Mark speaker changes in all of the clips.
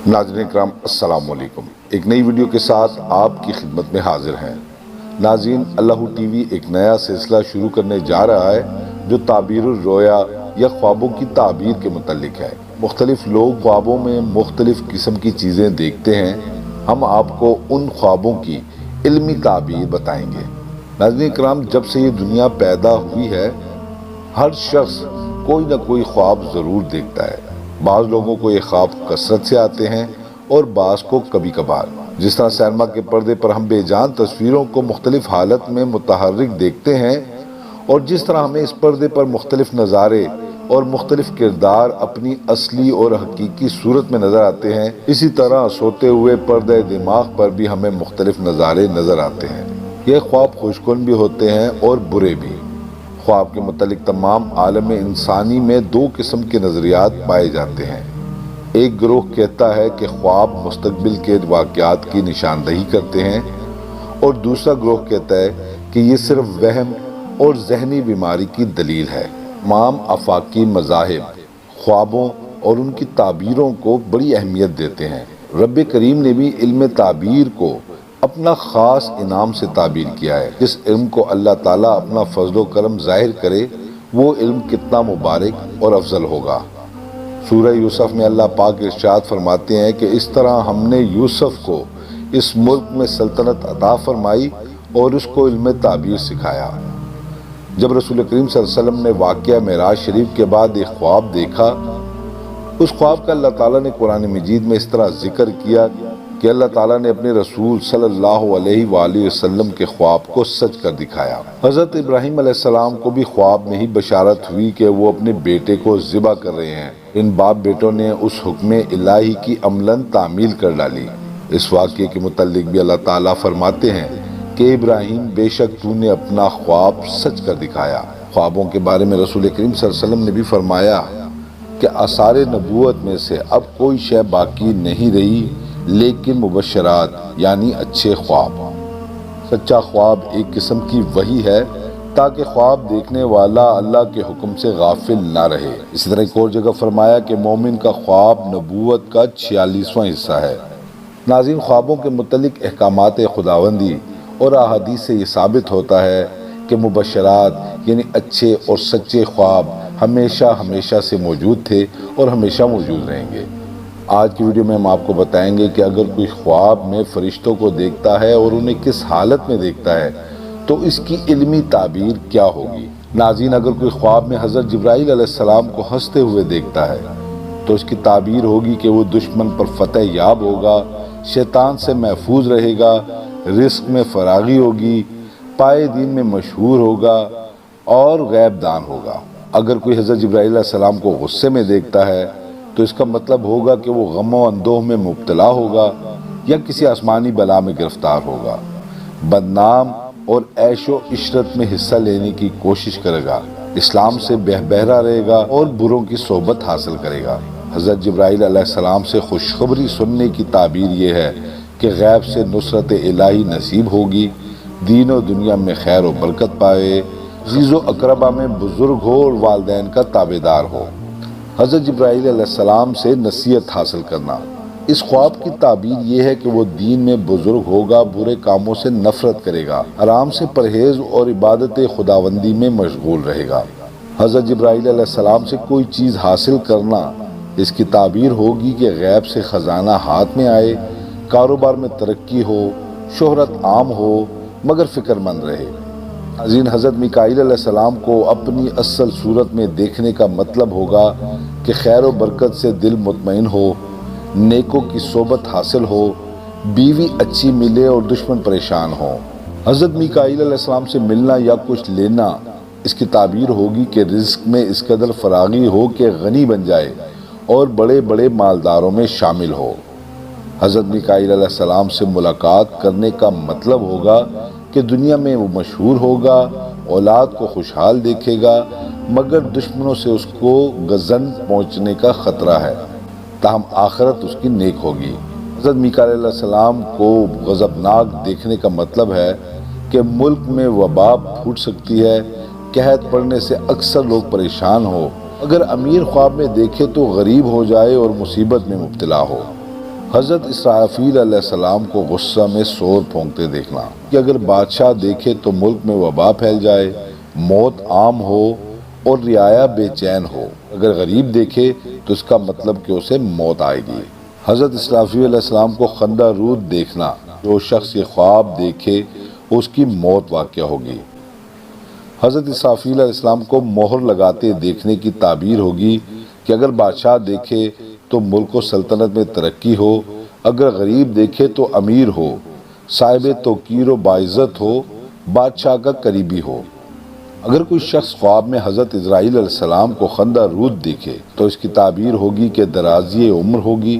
Speaker 1: ناظرین کرام السلام علیکم، ایک نئی ویڈیو کے ساتھ آپ کی خدمت میں حاضر ہیں۔ ناظرین، اللہ ٹی وی ایک نیا سلسلہ شروع کرنے جا رہا ہے جو تعبیر الرؤیا یا خوابوں کی تعبیر کے متعلق ہے۔ مختلف لوگ خوابوں میں مختلف قسم کی چیزیں دیکھتے ہیں، ہم آپ کو ان خوابوں کی علمی تعبیر بتائیں گے۔ ناظرین کرام، جب سے یہ دنیا پیدا ہوئی ہے ہر شخص کوئی نہ کوئی خواب ضرور دیکھتا ہے۔ بعض لوگوں کو یہ خواب کثرت سے آتے ہیں اور بعض کو کبھی کبھار۔ جس طرح سینما کے پردے پر ہم بے جان تصویروں کو مختلف حالت میں متحرک دیکھتے ہیں اور جس طرح ہمیں اس پردے پر مختلف نظارے اور مختلف کردار اپنی اصلی اور حقیقی صورت میں نظر آتے ہیں، اسی طرح سوتے ہوئے پردے دماغ پر بھی ہمیں مختلف نظارے نظر آتے ہیں۔ یہ خواب خوشگوار بھی ہوتے ہیں اور برے بھی۔ خواب کے متعلق تمام عالم انسانی میں دو قسم کے نظریات پائے جاتے ہیں۔ ایک گروہ کہتا ہے کہ خواب مستقبل کے واقعات کی نشاندہی کرتے ہیں اور دوسرا گروہ کہتا ہے کہ یہ صرف وہم اور ذہنی بیماری کی دلیل ہے۔ تمام آفاقی مذاہب خوابوں اور ان کی تعبیروں کو بڑی اہمیت دیتے ہیں۔ رب کریم نے بھی علم تعبیر کو اپنا خاص انعام سے تعبیر کیا ہے۔ جس علم کو اللہ تعالیٰ اپنا فضل و کرم ظاہر کرے وہ علم کتنا مبارک اور افضل ہوگا۔ سورہ یوسف میں اللہ پاک ارشاد فرماتے ہیں کہ اس طرح ہم نے یوسف کو اس ملک میں سلطنت عطا فرمائی اور اس کو علم تعبیر سکھایا۔ جب رسول کریم صلی اللہ علیہ وسلم نے واقعہ معراج شریف کے بعد ایک خواب دیکھا، اس خواب کا اللہ تعالیٰ نے قرآن مجید میں اس طرح ذکر کیا کہ اللہ تعالیٰ نے اپنے رسول صلی اللہ علیہ وآلہ وسلم کے خواب کو سچ کر دکھایا۔ حضرت ابراہیم علیہ السلام کو بھی خواب میں ہی بشارت ہوئی کہ وہ اپنے بیٹے کو ذبح کر رہے ہیں۔ ان باپ بیٹوں نے اس حکم الہی کی عملاً تعمیل کر ڈالی۔ اس واقعے کے متعلق بھی اللہ تعالیٰ فرماتے ہیں کہ ابراہیم بے شک تو نے اپنا خواب سچ کر دکھایا۔ خوابوں کے بارے میں رسول کریم صلی اللہ علیہ وسلم نے بھی فرمایا کہ آثار نبوت میں سے اب کوئی شے باقی نہیں رہی لیکن مبشرات یعنی اچھے خواب۔ سچا خواب ایک قسم کی وحی ہے تاکہ خواب دیکھنے والا اللہ کے حکم سے غافل نہ رہے۔ اسی طرح ایک اور جگہ فرمایا کہ مومن کا خواب نبوت کا 46واں حصہ ہے۔ ناظرین، خوابوں کے متعلق احکامات خداوندی اور احادیث سے یہ ثابت ہوتا ہے کہ مبشرات یعنی اچھے اور سچے خواب ہمیشہ سے موجود تھے اور ہمیشہ موجود رہیں گے۔ آج کی ویڈیو میں ہم آپ کو بتائیں گے کہ اگر کوئی خواب میں فرشتوں کو دیکھتا ہے اور انہیں کس حالت میں دیکھتا ہے تو اس کی علمی تعبیر کیا ہوگی۔ ناظرین، اگر کوئی خواب میں حضرت جبرائیل علیہ السلام کو ہنستے ہوئے دیکھتا ہے تو اس کی تعبیر ہوگی کہ وہ دشمن پر فتح یاب ہوگا، شیطان سے محفوظ رہے گا، رزق میں فراغی ہوگی، پائے دین میں مشہور ہوگا اور غیب دان ہوگا۔ اگر کوئی حضرت جبرائیل علیہ السلام کو غصے میں دیکھتا ہے تو اس کا مطلب ہوگا کہ وہ غم و اندوہ میں مبتلا ہوگا یا کسی آسمانی بلا میں گرفتار ہوگا، بدنام اور عیش و عشرت میں حصہ لینے کی کوشش کرے گا، اسلام سے بہرا رہے گا اور بروں کی صحبت حاصل کرے گا۔ حضرت جبرائیل علیہ السلام سے خوشخبری سننے کی تعبیر یہ ہے کہ غیب سے نصرت الہی نصیب ہوگی، دین و دنیا میں خیر و برکت پائے، عزیز و اقربا میں بزرگ ہو اور والدین کا تابعدار ہو۔ حضرت جبرائیل علیہ السلام سے نصیحت حاصل کرنا۔ اس خواب کی تعبیر یہ ہے کہ وہ دین میں بزرگ ہوگا، برے کاموں سے نفرت کرے گا، آرام سے پرہیز اور عبادت خداوندی میں مشغول رہے گا۔ حضرت جبرائیل علیہ السلام سے کوئی چیز حاصل کرنا، اس کی تعبیر ہوگی کہ غیب سے خزانہ ہاتھ میں آئے، کاروبار میں ترقی ہو، شہرت عام ہو مگر فکر مند رہے۔ ناظرین، حضرت میکائیل علیہ السلام کو اپنی اصل صورت میں دیکھنے کا مطلب ہوگا کہ خیر و برکت سے دل مطمئن ہو، نیکوں کی صحبت حاصل ہو، بیوی اچھی ملے اور دشمن پریشان ہو۔ حضرت میکائیل علیہ السلام سے ملنا یا کچھ لینا، اس کی تعبیر ہوگی کہ رزق میں اس قدر فراغی ہو کہ غنی بن جائے اور بڑے بڑے مالداروں میں شامل ہو۔ حضرت میکائیل علیہ السلام سے ملاقات کرنے کا مطلب ہوگا کہ دنیا میں وہ مشہور ہوگا، اولاد کو خوشحال دیکھے گا مگر دشمنوں سے اس کو گزن پہنچنے کا خطرہ ہے، تاہم آخرت اس کی نیک ہوگی۔ حضرت میکائیل علیہ السلام کو غضبناک دیکھنے کا مطلب ہے کہ ملک میں وبا پھوٹ سکتی ہے، قحط پڑنے سے اکثر لوگ پریشان ہو، اگر امیر خواب میں دیکھے تو غریب ہو جائے اور مصیبت میں مبتلا ہو۔ حضرت اسرافیل علیہ السلام کو غصہ میں سور پھونکتے دیکھنا، کہ اگر بادشاہ دیکھے تو ملک میں وبا پھیل جائے، موت عام ہو اور رعایا بے چین ہو، اگر غریب دیکھے تو اس کا مطلب کہ اسے موت آئے گی۔ حضرت اسرافیل علیہ السلام کو خندہ رود دیکھنا، جو شخص یہ خواب دیکھے اس کی موت واقع ہوگی۔ حضرت اسرافیل علیہ السلام کو مہر لگاتے دیکھنے کی تعبیر ہوگی کہ اگر بادشاہ دیکھے تو ملک و سلطنت میں ترقی ہو، اگر غریب دیکھے تو امیر ہو، صاحب توقیر و باعزت ہو، بادشاہ کا قریبی ہو۔ اگر کوئی شخص خواب میں حضرت اسرائیل علیہ السلام کو خندہ رود دیکھے تو اس کی تعبیر ہوگی کہ درازی عمر ہوگی،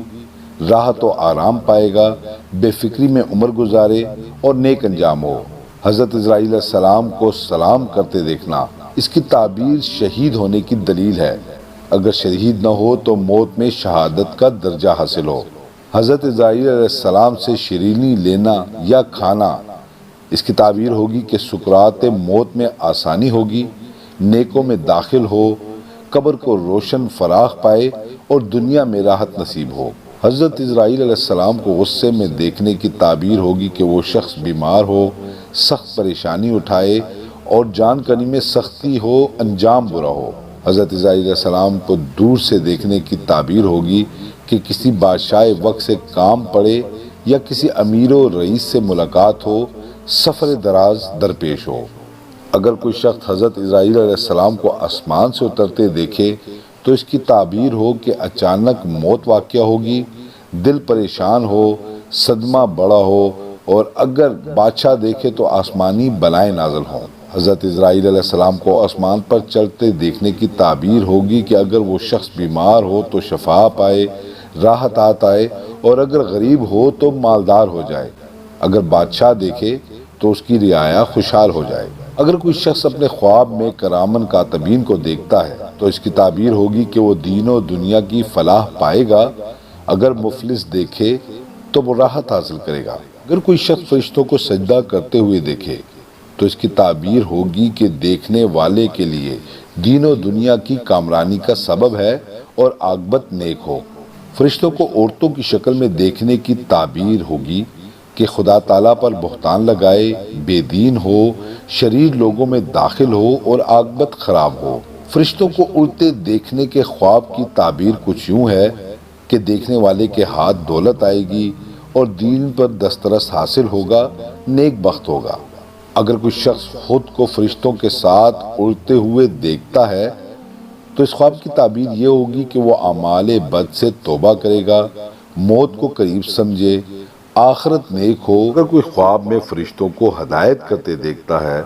Speaker 1: راحت و آرام پائے گا، بے فکری میں عمر گزارے اور نیک انجام ہو۔ حضرت اسرائیل علیہ السلام کو سلام کرتے دیکھنا، اس کی تعبیر شہید ہونے کی دلیل ہے، اگر شہید نہ ہو تو موت میں شہادت کا درجہ حاصل ہو۔ حضرت اسرائیل علیہ السلام سے شیرینی لینا یا کھانا، اس کی تعبیر ہوگی کہ سکرات موت میں آسانی ہوگی، نیکوں میں داخل ہو، قبر کو روشن فراخ پائے اور دنیا میں راحت نصیب ہو۔ حضرت اسرائیل علیہ السلام کو غصے میں دیکھنے کی تعبیر ہوگی کہ وہ شخص بیمار ہو، سخت پریشانی اٹھائے اور جان کنی میں سختی ہو، انجام برا ہو۔ حضرت اسرائیل علیہ السلام کو دور سے دیکھنے کی تعبیر ہوگی کہ کسی بادشاہ وقت سے کام پڑے یا کسی امیر و رئیس سے ملاقات ہو، سفر دراز درپیش ہو۔ اگر کوئی شخص حضرت اسرائیل علیہ السلام کو آسمان سے اترتے دیکھے تو اس کی تعبیر ہو کہ اچانک موت واقع ہوگی، دل پریشان ہو، صدمہ بڑا ہو، اور اگر بادشاہ دیکھے تو آسمانی بلائیں نازل ہوں۔ حضرت اسرائیل علیہ السلام کو آسمان پر چلتے دیکھنے کی تعبیر ہوگی کہ اگر وہ شخص بیمار ہو تو شفا پائے، راحت آئے، اور اگر غریب ہو تو مالدار ہو جائے، اگر بادشاہ دیکھے تو اس کی رعایا خوشحال ہو جائے۔ اگر کوئی شخص اپنے خواب میں کرامن کاتبین کو دیکھتا ہے تو اس کی تعبیر ہوگی کہ وہ دین و دنیا کی فلاح پائے گا، اگر مفلس دیکھے تو وہ راحت حاصل کرے گا۔ اگر کوئی شخص فرشتوں کو سجدہ کرتے ہوئے دیکھے تو اس کی تعبیر ہوگی کہ دیکھنے والے کے لیے دین و دنیا کی کامرانی کا سبب ہے اور عاقبت نیک ہو۔ فرشتوں کو عورتوں کی شکل میں دیکھنے کی تعبیر ہوگی کہ خدا تعالیٰ پر بہتان لگائے، بے دین ہو، شریر لوگوں میں داخل ہو اور عاقبت خراب ہو۔ فرشتوں کو اڑتے دیکھنے کے خواب کی تعبیر کچھ یوں ہے کہ دیکھنے والے کے ہاتھ دولت آئے گی اور دین پر دسترس حاصل ہوگا، نیک بخت ہوگا۔ اگر کوئی شخص خود کو فرشتوں کے ساتھ اڑتے ہوئے دیکھتا ہے تو اس خواب کی تعبیر یہ ہوگی کہ وہ اعمال بد سے توبہ کرے گا، موت کو قریب سمجھے، آخرت نیک ہو۔ اگر کوئی خواب میں فرشتوں کو ہدایت کرتے دیکھتا ہے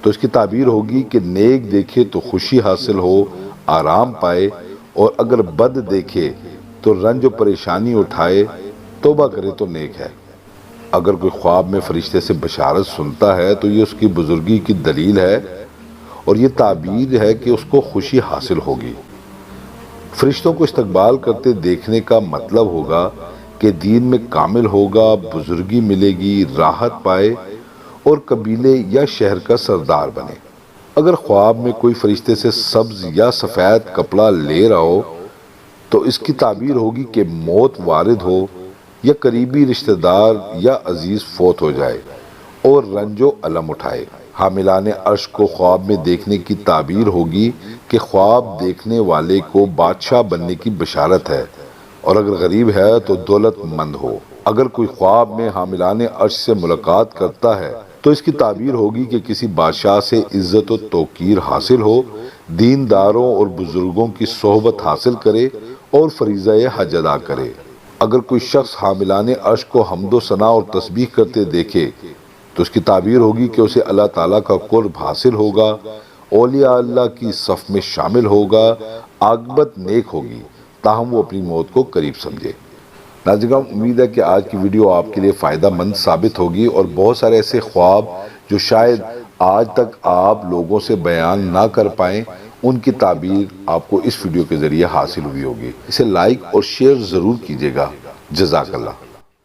Speaker 1: تو اس کی تعبیر ہوگی کہ نیک دیکھے تو خوشی حاصل ہو، آرام پائے، اور اگر بد دیکھے تو رنج و پریشانی اٹھائے، توبہ کرے تو نیک ہے۔ اگر کوئی خواب میں فرشتے سے بشارت سنتا ہے تو یہ اس کی بزرگی کی دلیل ہے اور یہ تعبیر ہے کہ اس کو خوشی حاصل ہوگی۔ فرشتوں کو استقبال کرتے دیکھنے کا مطلب ہوگا کہ دین میں کامل ہوگا، بزرگی ملے گی، راحت پائے اور قبیلے یا شہر کا سردار بنے۔ اگر خواب میں کوئی فرشتے سے سبز یا سفید کپڑا لے رہا ہو تو اس کی تعبیر ہوگی کہ موت وارد ہو یا قریبی رشتہ دار یا عزیز فوت ہو جائے اور رنج و الم اٹھائے۔ حاملان عرش کو خواب میں دیکھنے کی تعبیر ہوگی کہ خواب دیکھنے والے کو بادشاہ بننے کی بشارت ہے، اور اگر غریب ہے تو دولت مند ہو۔ اگر کوئی خواب میں حاملان عرش سے ملاقات کرتا ہے تو اس کی تعبیر ہوگی کہ کسی بادشاہ سے عزت و توقیر حاصل ہو، دینداروں اور بزرگوں کی صحبت حاصل کرے اور فریضہ حج ادا کرے۔ اگر کوئی شخص حاملان عرش کو حمد و ثنا اور تسبیح کرتے دیکھے تو اس کی تعبیر ہوگی کہ اسے اللہ تعالیٰ کا قرب حاصل ہوگا، اولیاء اللہ کی صف میں شامل ہوگا، عاقبت نیک ہوگی، تاہم وہ اپنی موت کو قریب سمجھے۔ ناظرین، امید ہے کہ آج کی ویڈیو آپ کے لیے فائدہ مند ثابت ہوگی اور بہت سارے ایسے خواب جو شاید آج تک آپ لوگوں سے بیان نہ کر پائیں، ان کی تعبیر آپ کو اس ویڈیو کے ذریعے حاصل ہوئی ہوگی۔ اسے لائک اور شیئر ضرور کیجیے گا۔ جزاک اللہ۔